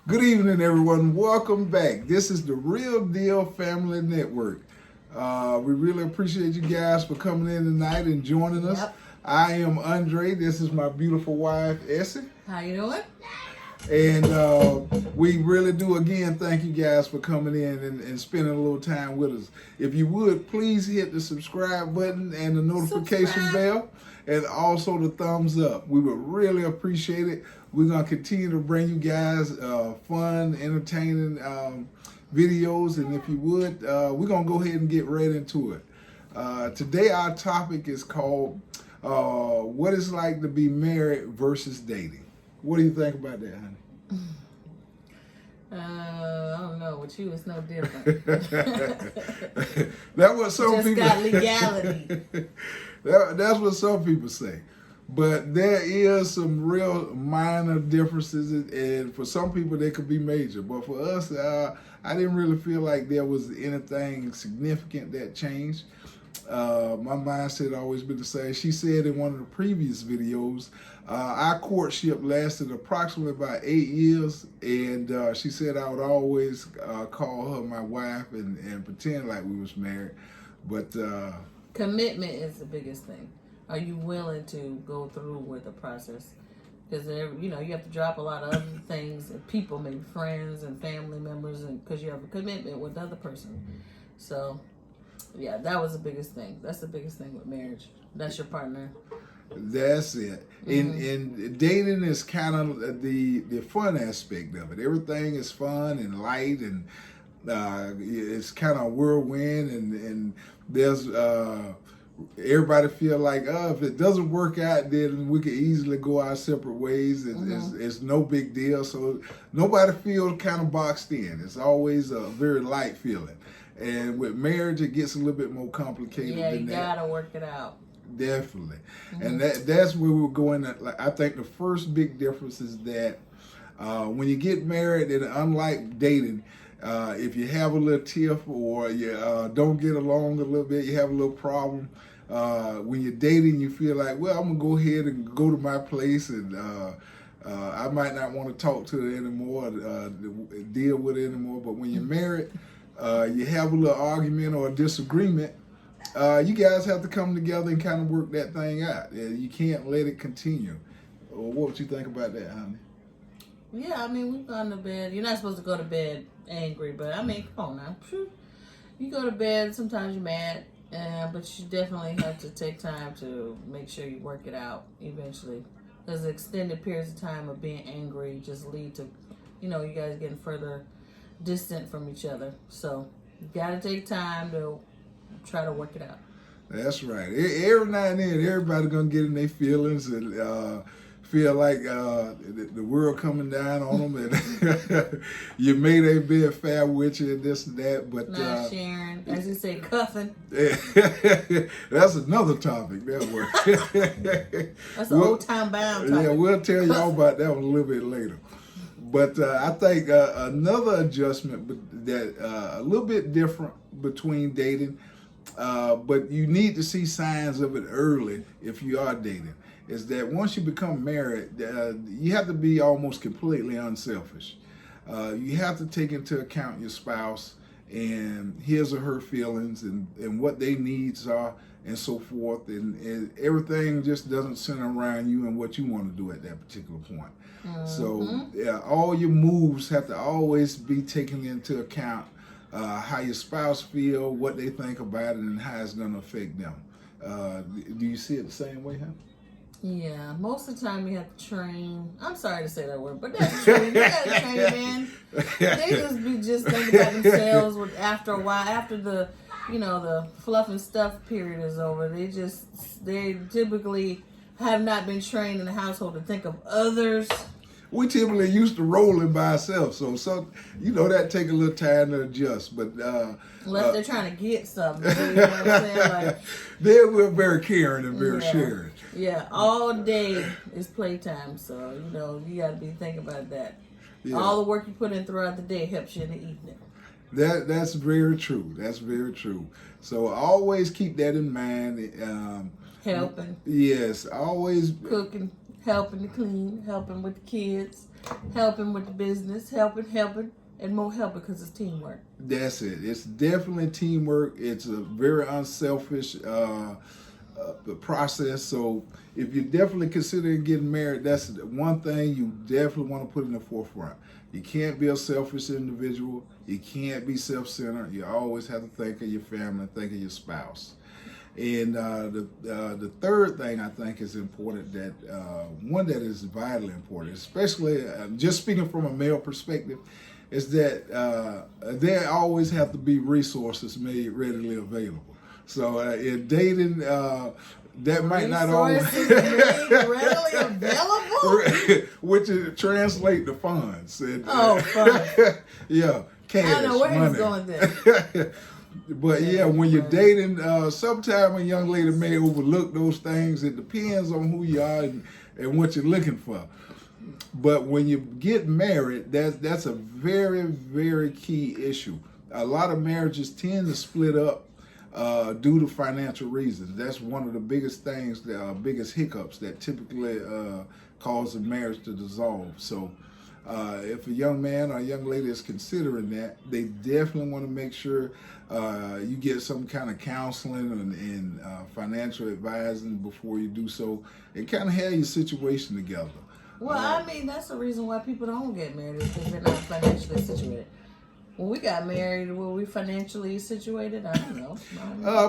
Good evening, everyone. Welcome back. This is the Real Deal Family Network. We really appreciate you guys for coming in tonight and joining us. Yep. I am Andre. This is my beautiful wife, Essie. How you doing? And we really do, again, thank you guys for coming in and spending a little time with us. If you would, please hit the subscribe button and the notification bell, and also the thumbs up. We would really appreciate it. We're going to continue to bring you guys fun, entertaining videos. And if you would, we're going to go ahead and get right into it. Today, our topic is called what it's like to be married versus dating. What do you think about that, honey? I don't know. With you, it's no different. That's what some Just people. got legality. That's what some people say. But there is some real minor differences, and for some people they could be major. But for us, I didn't really feel like there was anything significant that changed. My mindset always been the same. She said in one of the previous videos, our courtship lasted approximately about 8 years, and she said I would always call her my wife and pretend like we was married. But Commitment is the biggest thing. Are you willing to go through with the process? Because you have to drop a lot of other things, and people, maybe friends and family members, and because you have a commitment with the other person. So, yeah, that was the biggest thing. That's the biggest thing with marriage. That's your partner. That's it. And dating is kind of the fun aspect of it. Everything is fun and light, and it's kind of whirlwind, and there's everybody feel like, if it doesn't work out, then we could easily go our separate ways. It's no big deal. So nobody feels kind of boxed in. It's always a very light feeling. And with marriage, it gets a little bit more complicated Yeah, than you that. gotta work it out. Definitely. And that's where we're going. I think the first big difference is that when you get married, and unlike dating, if you have a little tiff or you don't get along a little bit, you have a little problem, when you're dating, you feel like, well, I'm going to go ahead and go to my place, and I might not want to talk to her anymore, deal with it anymore. But when you're married, you have a little argument or a disagreement, you guys have to come together and kind of work that thing out. You can't let it continue. What would you think about that, honey? Yeah, I mean, we've gone to bed. You're not supposed to go to bed angry, but I mean, come on now. You go to bed, sometimes you're mad, but you definitely have to take time to make sure you work it out eventually. Because extended periods of time of being angry just lead to, you guys getting further distant from each other. So you got to take time to try to work it out. That's right. Every now and then, everybody's going to get in their feelings and feel like the world coming down on them, and you made a bed fair with you and this and that, but not sharing, as you say, cuffing. That's another topic. That's an old time bound topic. Yeah, we'll tell y'all about that one a little bit later. But I think another adjustment that a little bit different between dating, but you need to see signs of it early if you are dating, is that once you become married, you have to be almost completely unselfish. You have to take into account your spouse and his or her feelings and what their needs are and so forth. And everything just doesn't center around you and what you want to do at that particular point. So all your moves have to always be taken into account how your spouse feel, what they think about it, and how it's going to affect them. Do you see it the same way, huh? Yeah, most of the time you have to train. I'm sorry to say that word, but that's true. You got to train, man. They just thinking about themselves after a while, after the fluff and stuff period is over. They typically have not been trained in the household to think of others. We typically used to rolling by ourselves, so that take a little time to adjust. But unless they're trying to get something, you know what I'm saying? Like, we're very caring and very sharing. Yeah, all day is playtime, so you got to be thinking about that. Yeah. All the work you put in throughout the day helps you in the evening. That's very true. That's very true. So always keep that in mind. Helping. Yes, always cooking. helping to clean, helping with the kids, helping with the business, helping, and more helping because it's teamwork. That's it. It's definitely teamwork. It's a very unselfish process. So if you're definitely considering getting married, that's one thing you definitely want to put in the forefront. You can't be a selfish individual. You can't be self-centered. You always have to think of your family, think of your spouse. And the third thing I think is important, that one that is vitally important, especially just speaking from a male perspective, is that there always have to be resources made readily available. So in dating, that might not always readily available, which is translate to funds. And, funds. Yeah, cash, I don't know where money. he's going there. But yeah, when you're dating, sometimes a young lady may overlook those things. It depends on who you are and what you're looking for. But when you get married, that's a very, very key issue. A lot of marriages tend to split up due to financial reasons. That's one of the biggest things, the biggest hiccups that typically cause a marriage to dissolve. So if a young man or a young lady is considering that, they definitely want to make sure you get some kind of counseling and financial advising before you do so, and kind of have your situation together. Well, I mean, that's the reason why people don't get married, is because they're not financially situated. When we got married, were we financially situated? I don't know.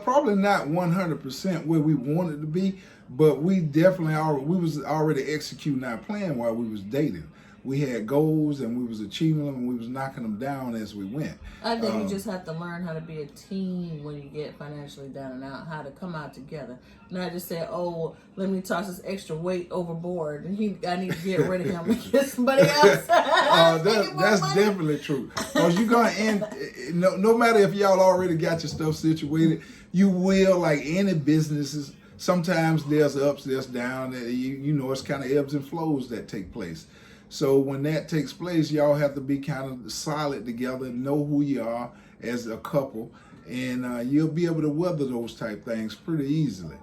Probably not 100% where we wanted to be, but we definitely we was already executing our plan while we was dating. We had goals and we was achieving them, and we was knocking them down as we went. I think you just have to learn how to be a team when you get financially down and out, how to come out together. Not just say, oh, let me toss this extra weight overboard and I need to get rid of him and get somebody else. That's definitely true. Because you're going to end, no matter if y'all already got your stuff situated, you will, like any businesses, sometimes there's ups, there's downs. You know, it's kind of ebbs and flows that take place. So when that takes place, y'all have to be kind of solid together, know who you are as a couple, and you'll be able to weather those type things pretty easily.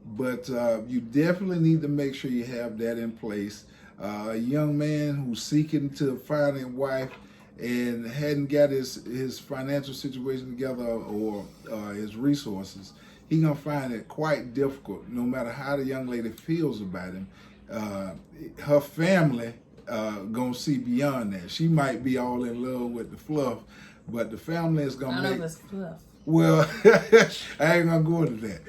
But you definitely need to make sure you have that in place. A young man who's seeking to find a wife and hadn't got his financial situation together or his resources, he's going to find it quite difficult, no matter how the young lady feels about him. Her family gonna see beyond that. She might be all in love with the fluff, but the family is gonna make. It's fluff. Well, I ain't gonna go into that.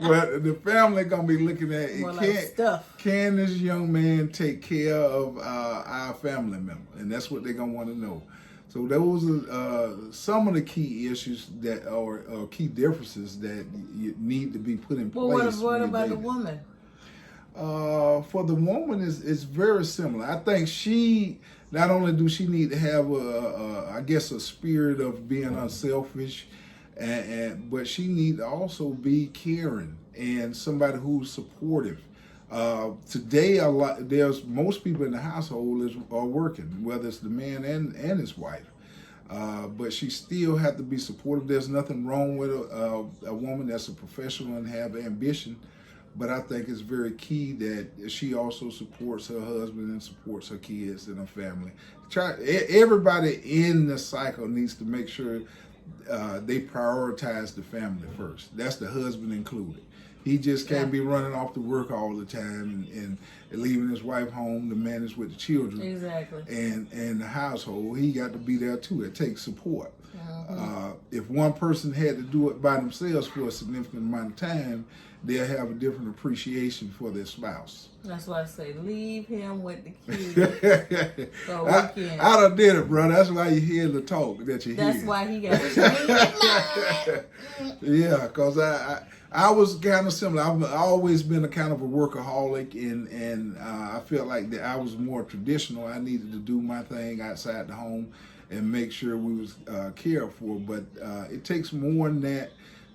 But the family gonna be looking at it. Can this young man take care of our family member? And that's what they're gonna want to know. So those are some of the key issues that are key differences that you need to be put in place. Well, what about the woman? For the woman, it's very similar. I think she, not only do she need to have a spirit of being unselfish, but she need to also be caring and somebody who's supportive. Today, there's most people in the household are working, whether it's the man and his wife. But she still have to be supportive. There's nothing wrong with a woman that's a professional and have ambition. But I think it's very key that she also supports her husband and supports her kids and her family. Everybody in the cycle needs to make sure they prioritize the family first. That's the husband included. He just can't be running off to work all the time and leaving his wife home to manage with the children. Exactly. And the household. He got to be there too. It takes support. If one person had to do it by themselves for a significant amount of time, they'll have a different appreciation for their spouse. That's why I say leave him with the kids. So I done did it, bro. That's why you hear the talk that you hear. That's why he got to change. Yeah, because I was kind of similar. I've always been a kind of a workaholic, and I felt like that I was more traditional. I needed to do my thing outside the home and make sure we was cared for. But it takes more than that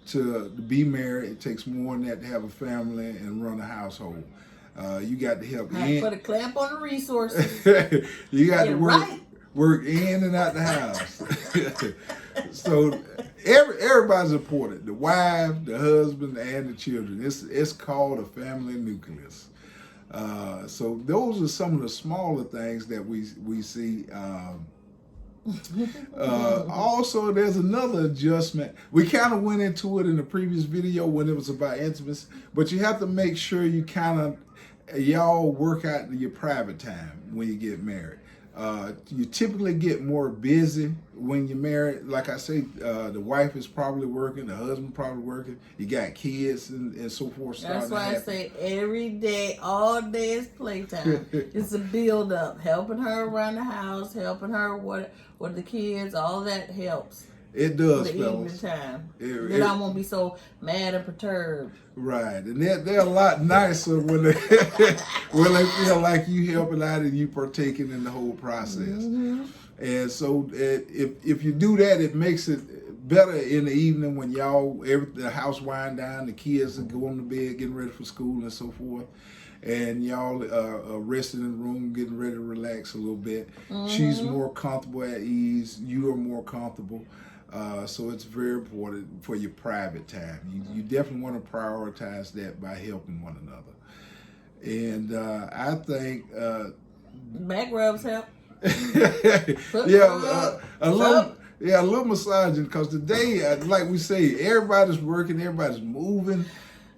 to be married. It takes more than that to have a family and run a household. You got to help. Put a clamp on the resources. You got to work in and out the house. So Everybody's important. The wife, the husband, and the children. It's called a family nucleus. So those are some of the smaller things that we see. Also, there's another adjustment. We kind of went into it in the previous video when it was about intimacy, but you have to make sure you y'all work out your private time when you get married. You typically get more busy when you're married. Like I say, the wife is probably working, the husband probably working. You got kids and so forth. That's why I say every day, all day is playtime. It's a build up, helping her around the house, helping her with the kids. All that helps. It does, for the evening fellas. time. Then I won't be so mad and perturbed. Right, and they're a lot nicer when they when they feel like you helping out and you partaking in the whole process. Mm-hmm. And so if you do that, it makes it better in the evening when the house wind down, the kids are going to bed, getting ready for school and so forth. And y'all are resting in the room, getting ready to relax a little bit. Mm-hmm. She's more comfortable at ease. You are more comfortable. So it's very important for your private time. You definitely want to prioritize that by helping one another. And I think back rubs help. A little massaging, because today, like we say, everybody's working, everybody's moving,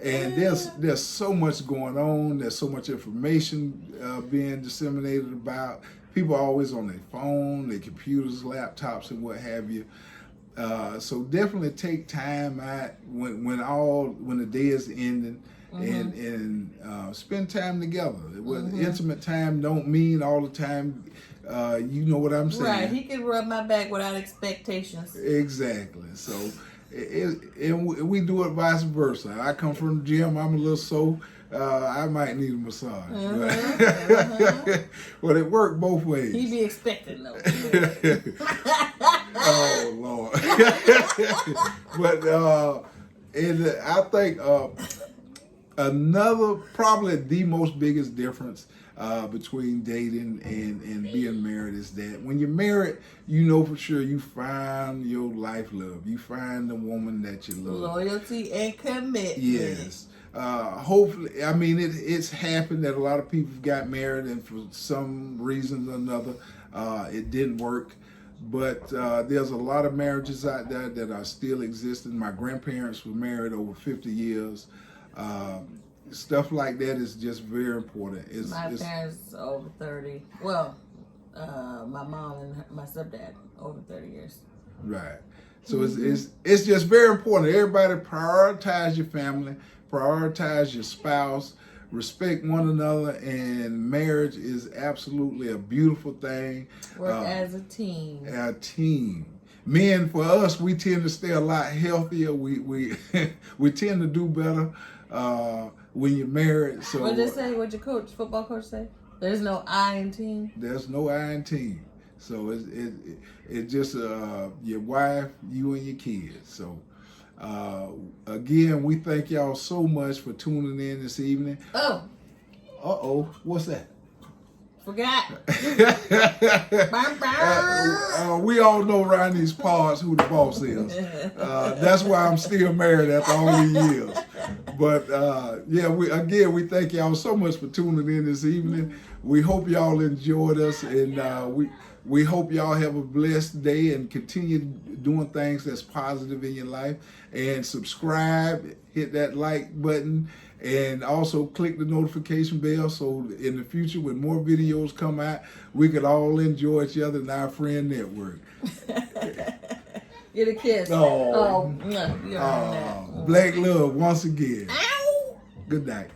and there's so much going on. There's so much information being disseminated about. People are always on their phone, their computers, laptops, and what have you. So definitely take time out when the day is ending, mm-hmm. and spend time together. Mm-hmm. Intimate time don't mean all the time. You know what I'm saying? Right. He can rub my back without expectations. Exactly. So, and we do it vice versa. I come from the gym. I'm a little sore. I might need a massage. But it worked both ways. He be expecting though. Oh Lord. But and I think another, probably the most biggest difference between dating and being married is that when you're married, you know for sure you find your life love. You find the woman that you love. Loyalty and commitment. Yes. Hopefully, I mean, it's happened that a lot of people got married and for some reason or another, it didn't work. But there's a lot of marriages out there that are still existing. My grandparents were married over 50 years. Stuff like that is just very important. My parents over 30. Well, my mom and my stepdad over 30 years. Right. So it's just very important. Everybody prioritize your family, prioritize your spouse, respect one another, and marriage is absolutely a beautiful thing. Work as a team. A team. Men, for us, we tend to stay a lot healthier. We tend to do better when you're married. So what did they say? What your football coach say? There's no I in team. There's no I in team. So it's just your wife, you, and your kids. So again, we thank y'all so much for tuning in this evening. What's that? Forgot. We all know around these parts who the boss is. That's why I'm still married after all these years. But we thank y'all so much for tuning in this evening. We hope y'all enjoyed us, and we hope y'all have a blessed day and continue doing things that's positive in your life. And subscribe, hit that like button, and also click the notification bell so in the future when more videos come out, we could all enjoy each other in our friend network. Get a kiss. Black love once again. Ow! Good night.